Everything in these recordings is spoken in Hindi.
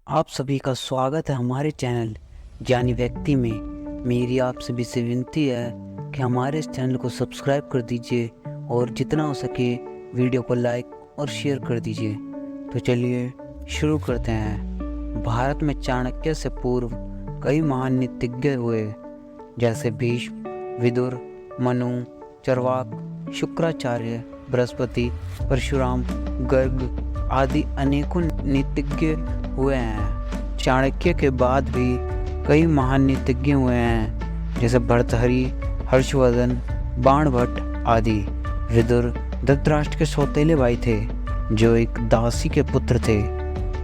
आप सभी का स्वागत है हमारे चैनल ज्ञानी व्यक्ति में। मेरी आप सभी से विनती है कि हमारे इस चैनल को सब्सक्राइब कर दीजिए और जितना हो सके वीडियो को लाइक और शेयर कर दीजिए। तो चलिए शुरू करते हैं। भारत में चाणक्य से पूर्व कई महान नीतिज्ञ हुए, जैसे भीष्म, विदुर, मनु, चरवाक, शुक्राचार्य, बृहस्पति, परशुराम, गर्ग आदि अनेकों नीतिज्ञ हुए हैं। चाणक्य के बाद भी कई महान नीतिज्ञ हुए हैं, जैसे भर्तृहरि, हर्षवर्धन, बाणभट्ट आदि। विदुर धृतराष्ट्र के सौतेले भाई थे, जो एक दासी के पुत्र थे।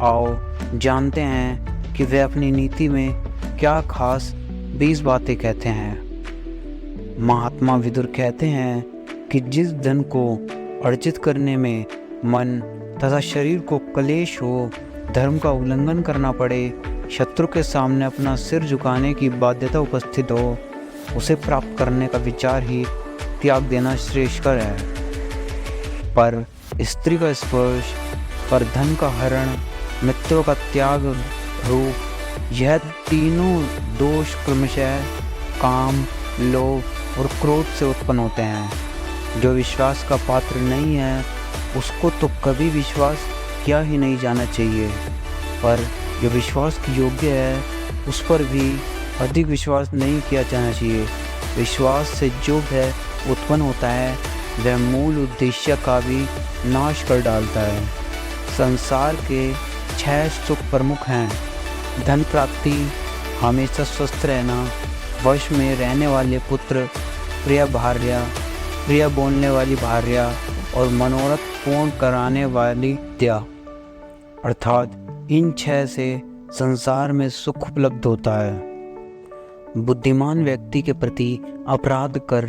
आओ जानते हैं कि वे अपनी नीति में क्या खास 20 बातें कहते हैं। महात्मा विदुर कहते हैं कि जिस धन को अर्जित करने में मन तथा शरीर को क्लेश हो, धर्म का उल्लंघन करना पड़े, शत्रु के सामने अपना सिर झुकाने की बाध्यता उपस्थित हो, उसे प्राप्त करने का विचार ही त्याग देना श्रेष्ठकर है। पर स्त्री का स्पर्श, पर धन का हरण, मित्रों का त्याग रूप, यह तीनों दोष क्रमशः काम, लोभ और क्रोध से उत्पन्न होते हैं। जो विश्वास का पात्र नहीं है, उसको तो कभी विश्वास किया ही नहीं जाना चाहिए, पर जो विश्वास की योग्य है, उस पर भी अधिक विश्वास नहीं किया जाना चाहिए। विश्वास से जो भय उत्पन्न होता है, वह मूल उद्देश्य का भी नाश कर डालता है। संसार के 6 सुख प्रमुख हैं: धन प्राप्ति, हमेशा स्वस्थ रहना, वश में रहने वाले पुत्र, प्रिय भार्या, प्रिय बोलने वाली भार्या और मनोरथ पूर्ण कराने वाली विद्या। अर्थात इन 6 से संसार में सुख उपलब्ध होता है। बुद्धिमान व्यक्ति के प्रति अपराध कर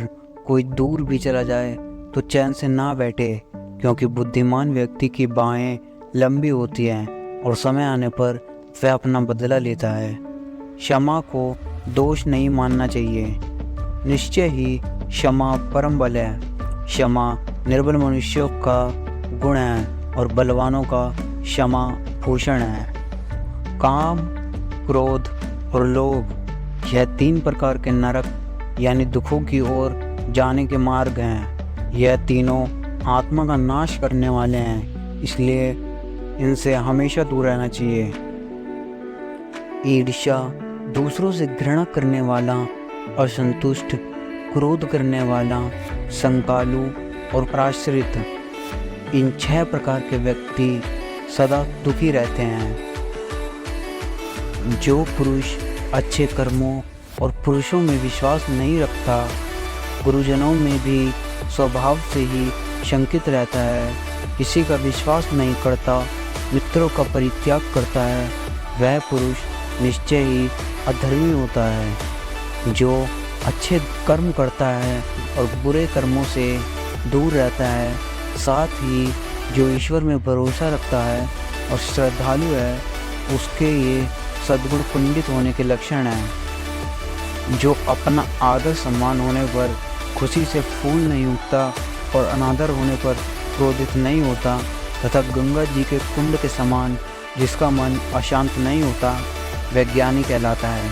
कोई दूर भी चला जाए तो चैन से ना बैठे, क्योंकि बुद्धिमान व्यक्ति की बाहें लंबी होती हैं और समय आने पर वह अपना बदला लेता है। क्षमा को दोष नहीं मानना चाहिए। निश्चय ही क्षमा परम बल है। क्षमा निर्बल मनुष्यों का गुण है और बलवानों का क्षमा भूषण है। काम, क्रोध और लोभ, यह 3 प्रकार के नरक यानी दुखों की ओर जाने के मार्ग हैं। यह तीनों आत्मा का नाश करने वाले हैं, इसलिए इनसे हमेशा दूर रहना चाहिए। ईर्ष्या, दूसरों से घृणा करने वाला, असंतुष्ट, क्रोध करने वाला, संकालु और पराश्रित, इन 6 प्रकार के व्यक्ति सदा दुखी रहते हैं। जो पुरुष अच्छे कर्मों और पुरुषों में विश्वास नहीं रखता, गुरुजनों में भी स्वभाव से ही शंकित रहता है, किसी का विश्वास नहीं करता, मित्रों का परित्याग करता है, वह पुरुष निश्चय ही अधर्मी होता है। जो अच्छे कर्म करता है और बुरे कर्मों से दूर रहता है, साथ ही जो ईश्वर में भरोसा रखता है और श्रद्धालु है, उसके ये सद्गुण पंडित होने के लक्षण हैं। जो अपना आदर सम्मान होने पर खुशी से फूल नहीं उठता और अनादर होने पर क्रोधित नहीं होता, तथा गंगा जी के कुंड के समान जिसका मन अशांत नहीं होता, वह ज्ञानी कहलाता है।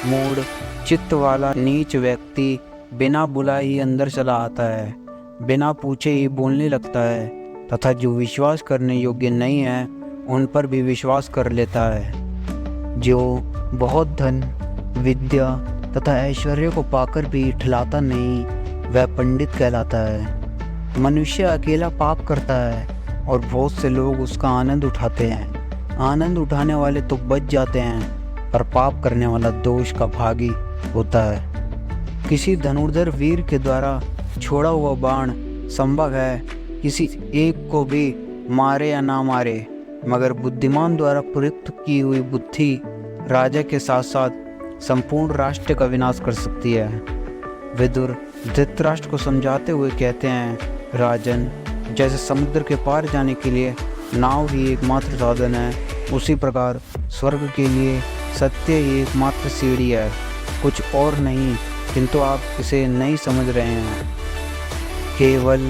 मूढ़ चित्त वाला नीच व्यक्ति बिना बुलाए ही अंदर चला आता है, बिना पूछे ही बोलने लगता है, तथा जो विश्वास करने योग्य नहीं है, उन पर भी विश्वास कर लेता है। जो बहुत धन, विद्या तथा ऐश्वर्य को पाकर भी ठिलाता नहीं, वह पंडित कहलाता है। मनुष्य अकेला पाप करता है और बहुत से लोग उसका आनंद उठाते हैं। आनंद उठाने वाले तो बच जाते हैं, पर पाप करने वाला दोष का भागी होता है। किसी धनुर्धर वीर के द्वारा छोड़ा हुआ बाण संभव है किसी एक को भी मारे या ना मारे, मगर बुद्धिमान द्वारा प्रयुक्त की हुई बुद्धि राजा के साथ साथ संपूर्ण राष्ट्र का विनाश कर सकती है। विदुर धृतराष्ट्र को समझाते हुए कहते हैं, राजन, जैसे समुद्र के पार जाने के लिए नाव ही एकमात्र साधन है, उसी प्रकार स्वर्ग के लिए सत्य ही एकमात्र सीढ़ी है, कुछ और नहीं, किंतु आप इसे नहीं समझ रहे हैं। केवल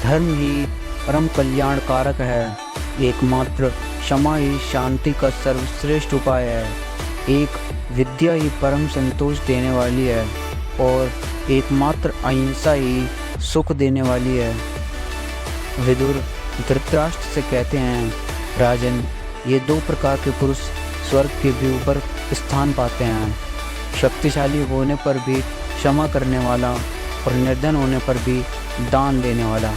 धर्म ही परम कल्याण कारक है। एकमात्र क्षमा ही शांति का सर्वश्रेष्ठ उपाय है। एक विद्या ही परम संतोष देने वाली है और एकमात्र अहिंसा ही सुख देने वाली है। विदुर धृतराष्ट्र से कहते हैं, राजन, ये दो प्रकार के पुरुष स्वर्ग के भी ऊपर स्थान पाते हैं, शक्तिशाली होने पर भी क्षमा करने वाला और निर्धन होने पर भी दान देने वाला।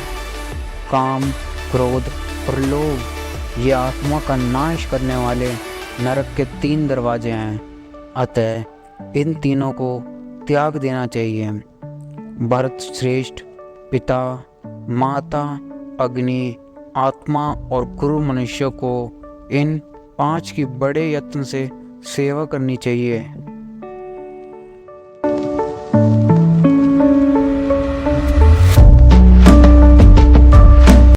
काम, क्रोध और लोभ ये आत्मा का नाश करने वाले नरक के 3 दरवाजे हैं, अतः इन तीनों को त्याग देना चाहिए। भरत श्रेष्ठ, पिता, माता, अग्नि, आत्मा और गुरु मनुष्य को इन 5 की बड़े यत्न से सेवा करनी चाहिए।